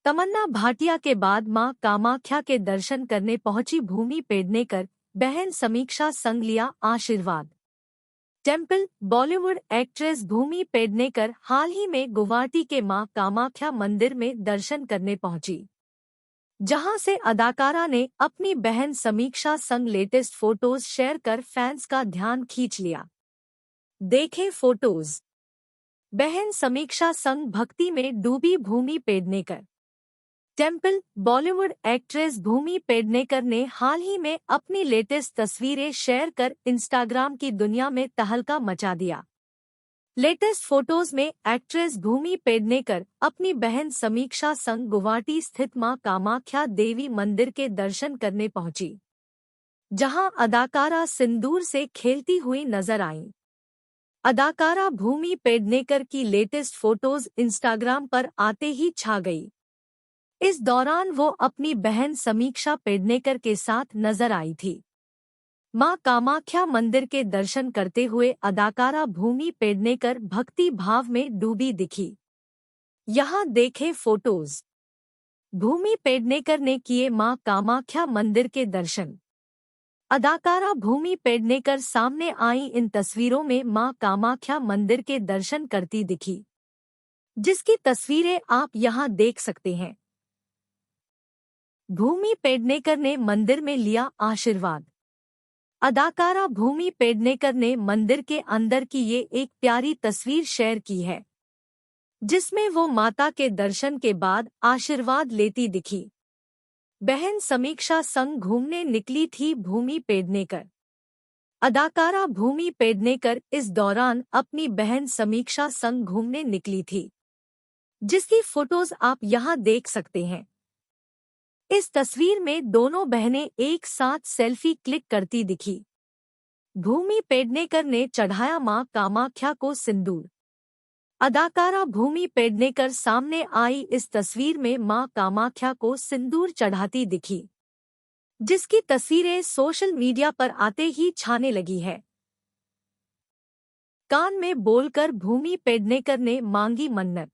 तमन्ना भाटिया के बाद मां कामाख्या के दर्शन करने पहुंची भूमि पेडनेकर, बहन समीक्षा संग लिया आशीर्वाद। टेम्पल बॉलीवुड एक्ट्रेस भूमि पेडनेकर हाल ही में गुवाहाटी के मां कामाख्या मंदिर में दर्शन करने पहुंची, जहां से अदाकारा ने अपनी बहन समीक्षा संग लेटेस्ट फोटोज शेयर कर फैंस का ध्यान खींच लिया। देखें फोटोज। बहन समीक्षा संग भक्ति में डूबी भूमि पेडनेकर। टेम्पल बॉलीवुड एक्ट्रेस भूमि पेडनेकर ने हाल ही में अपनी लेटेस्ट तस्वीरें शेयर कर इंस्टाग्राम की दुनिया में तहलका मचा दिया। लेटेस्ट फोटोज में एक्ट्रेस भूमि पेडनेकर अपनी बहन समीक्षा संग गुवाहाटी स्थित मां कामाख्या देवी मंदिर के दर्शन करने पहुंची, जहां अदाकारा सिंदूर से खेलती हुई नजर आईं। अदाकारा भूमि पेडनेकर की लेटेस्ट फोटोज इंस्टाग्राम पर आते ही छा गई। इस दौरान वो अपनी बहन समीक्षा पेडनेकर के साथ नजर आई थी। मां कामाख्या मंदिर के दर्शन करते हुए अदाकारा भूमि पेडनेकर भक्ति भाव में डूबी दिखी। यहां देखें फोटोज। भूमि पेडनेकर ने किए मां कामाख्या मंदिर के दर्शन। अदाकारा भूमि पेडनेकर सामने आई इन तस्वीरों में मां कामाख्या मंदिर के दर्शन करती दिखी, जिसकी तस्वीरें आप यहां देख सकते हैं। भूमि पेडनेकर ने मंदिर में लिया आशीर्वाद। अदाकारा भूमि पेडनेकर ने मंदिर के अंदर की ये एक प्यारी तस्वीर शेयर की है, जिसमें वो माता के दर्शन के बाद आशीर्वाद लेती दिखी। बहन समीक्षा संग घूमने निकली थी भूमि पेडनेकर। अदाकारा भूमि पेडनेकर इस दौरान अपनी बहन समीक्षा संग घूमने निकली थी, जिसकी फोटोज आप यहां देख सकते हैं। इस तस्वीर में दोनों बहनें एक साथ सेल्फी क्लिक करती दिखी। भूमि पेडनेकर ने चढ़ाया मां कामाख्या को सिंदूर। अदाकारा भूमि पेडनेकर सामने आई इस तस्वीर में मां कामाख्या को सिंदूर चढ़ाती दिखी, जिसकी तस्वीरें सोशल मीडिया पर आते ही छाने लगी है। कान में बोलकर भूमि पेडनेकर ने मांगी मन्नत।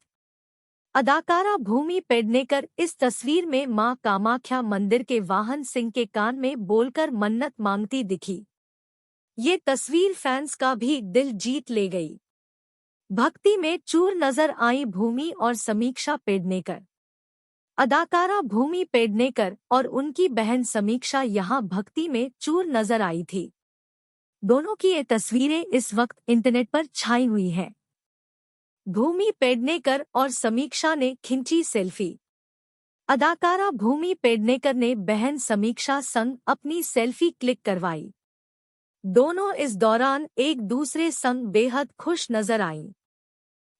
अदाकारा भूमि पेडनेकर इस तस्वीर में मां कामाख्या मंदिर के वाहन सिंह के कान में बोलकर मन्नत मांगती दिखी। ये तस्वीर फैंस का भी दिल जीत ले गई। भक्ति में चूर नजर आई भूमि और समीक्षा पेडनेकर। अदाकारा भूमि पेडनेकर और उनकी बहन समीक्षा यहां भक्ति में चूर नजर आई थी। दोनों की ये तस्वीरें इस वक्त इंटरनेट पर छाई हुई हैं। भूमि पेडनेकर और समीक्षा ने खिंची सेल्फी। अदाकारा भूमि पेडनेकर ने बहन समीक्षा संग अपनी सेल्फी क्लिक करवाई। दोनों इस दौरान एक दूसरे संग बेहद खुश नजर आईं।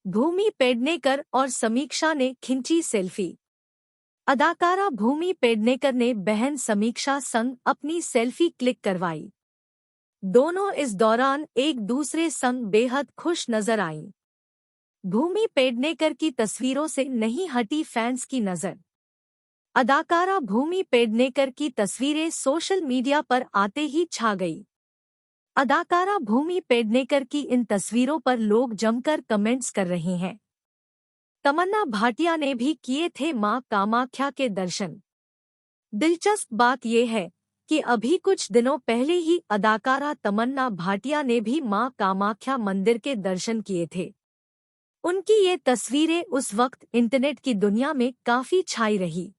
भूमि पेडनेकर और समीक्षा ने खिंची सेल्फी। अदाकारा भूमि पेडनेकर ने बहन समीक्षा संग अपनी सेल्फी क्लिक करवाई। दोनों इस दौरान एक दूसरे संग बेहद खुश नजर आईं। भूमि पेडनेकर की तस्वीरों से नहीं हटी फैंस की नजर। अदाकारा भूमि पेडनेकर की तस्वीरें सोशल मीडिया पर आते ही छा गई। अदाकारा भूमि पेडनेकर की इन तस्वीरों पर लोग जमकर कमेंट्स कर रहे हैं। तमन्ना भाटिया ने भी किए थे मां कामाख्या के दर्शन। दिलचस्प बात यह है कि अभी कुछ दिनों पहले ही अदाकारा तमन्ना भाटिया ने भी मां कामाख्या मंदिर के दर्शन किए थे। उनकी ये तस्वीरें उस वक्त इंटरनेट की दुनिया में काफी छाई रही।